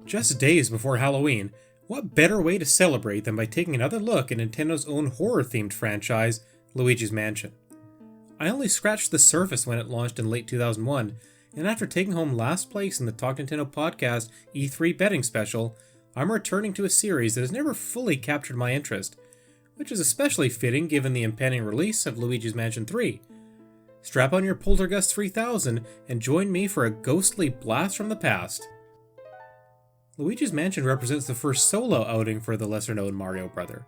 Just days before Halloween, what better way to celebrate than by taking another look at Nintendo's own horror-themed franchise, Luigi's Mansion. I only scratched the surface when it launched in late 2001, and after taking home last place in the Talk Nintendo podcast E3 betting special, I'm returning to a series that has never fully captured my interest, which is especially fitting given the impending release of Luigi's Mansion 3. Strap on your Poltergust 3000 and join me for a ghostly blast from the past. Luigi's Mansion represents the first solo outing for the lesser-known Mario brother,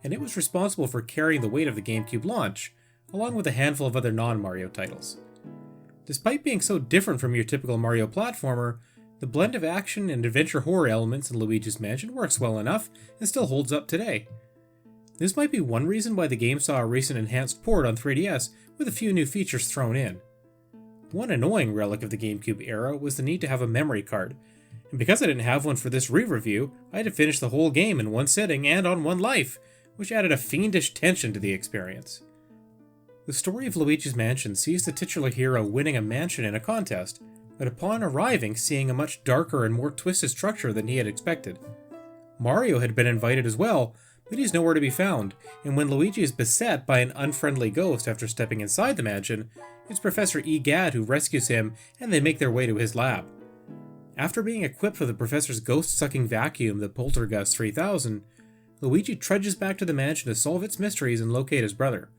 and it was responsible for carrying the weight of the GameCube launch, along with a handful of other non-Mario titles. Despite being so different from your typical Mario platformer, the blend of action and adventure horror elements in Luigi's Mansion works well enough and still holds up today. This might be one reason why the game saw a recent enhanced port on 3DS with a few new features thrown in. One annoying relic of the GameCube era was the need to have a memory card, and because I didn't have one for this re-review, I had to finish the whole game in one sitting and on one life, which added a fiendish tension to the experience. The story of Luigi's Mansion sees the titular hero winning a mansion in a contest, but upon arriving seeing a much darker and more twisted structure than he had expected. Mario had been invited as well, but he's nowhere to be found, and when Luigi is beset by an unfriendly ghost after stepping inside the mansion, it's Professor Egad who rescues him and they make their way to his lab. After being equipped with the professor's ghost-sucking vacuum, the Poltergust 3000, Luigi trudges back to the mansion to solve its mysteries and locate his brother.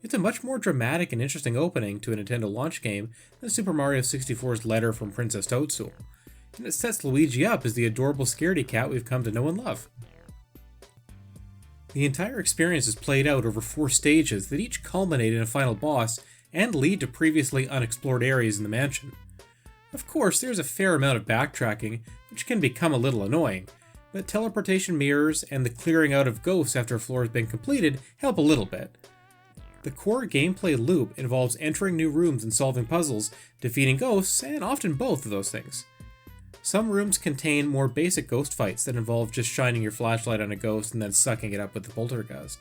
It's a much more dramatic and interesting opening to a Nintendo launch game than Super Mario 64's Letter from Princess Toadstool, and it sets Luigi up as the adorable scaredy cat we've come to know and love. The entire experience is played out over 4 stages that each culminate in a final boss and lead to previously unexplored areas in the mansion. Of course, there's a fair amount of backtracking, which can become a little annoying, but teleportation mirrors and the clearing out of ghosts after a floor has been completed help a little bit. The core gameplay loop involves entering new rooms and solving puzzles, defeating ghosts, and often both of those things. Some rooms contain more basic ghost fights that involve just shining your flashlight on a ghost and then sucking it up with the poltergust.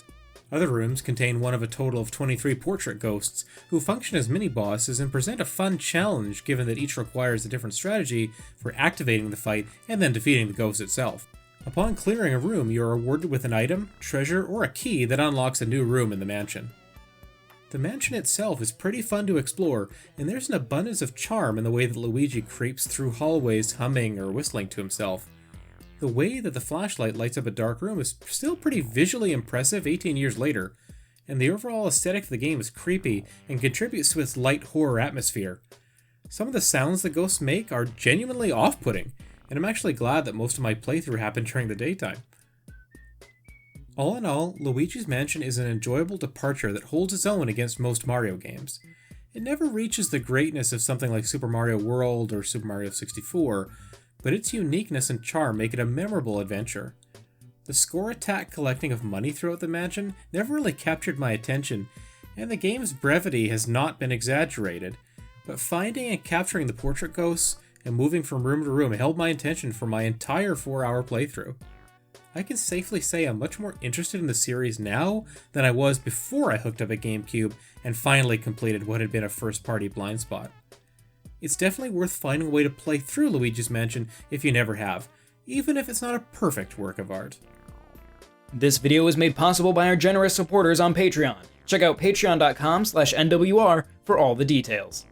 Other rooms contain one of a total of 23 portrait ghosts, who function as mini-bosses and present a fun challenge given that each requires a different strategy for activating the fight and then defeating the ghost itself. Upon clearing a room, you are awarded with an item, treasure, or a key that unlocks a new room in the mansion. The mansion itself is pretty fun to explore, and there's an abundance of charm in the way that Luigi creeps through hallways humming or whistling to himself. The way that the flashlight lights up a dark room is still pretty visually impressive 18 years later, and the overall aesthetic of the game is creepy and contributes to its light horror atmosphere. Some of the sounds the ghosts make are genuinely off-putting, and I'm actually glad that most of my playthrough happened during the daytime. All in all, Luigi's Mansion is an enjoyable departure that holds its own against most Mario games. It never reaches the greatness of something like Super Mario World or Super Mario 64, but its uniqueness and charm make it a memorable adventure. The score attack collecting of money throughout the mansion never really captured my attention, and the game's brevity has not been exaggerated, but finding and capturing the portrait ghosts and moving from room to room held my attention for my entire 4-hour playthrough. I can safely say I'm much more interested in the series now than I was before I hooked up a GameCube and finally completed what had been a first-party blind spot. It's definitely worth finding a way to play through Luigi's Mansion if you never have, even if it's not a perfect work of art. This video was made possible by our generous supporters on Patreon. Check out patreon.com/NWR for all the details.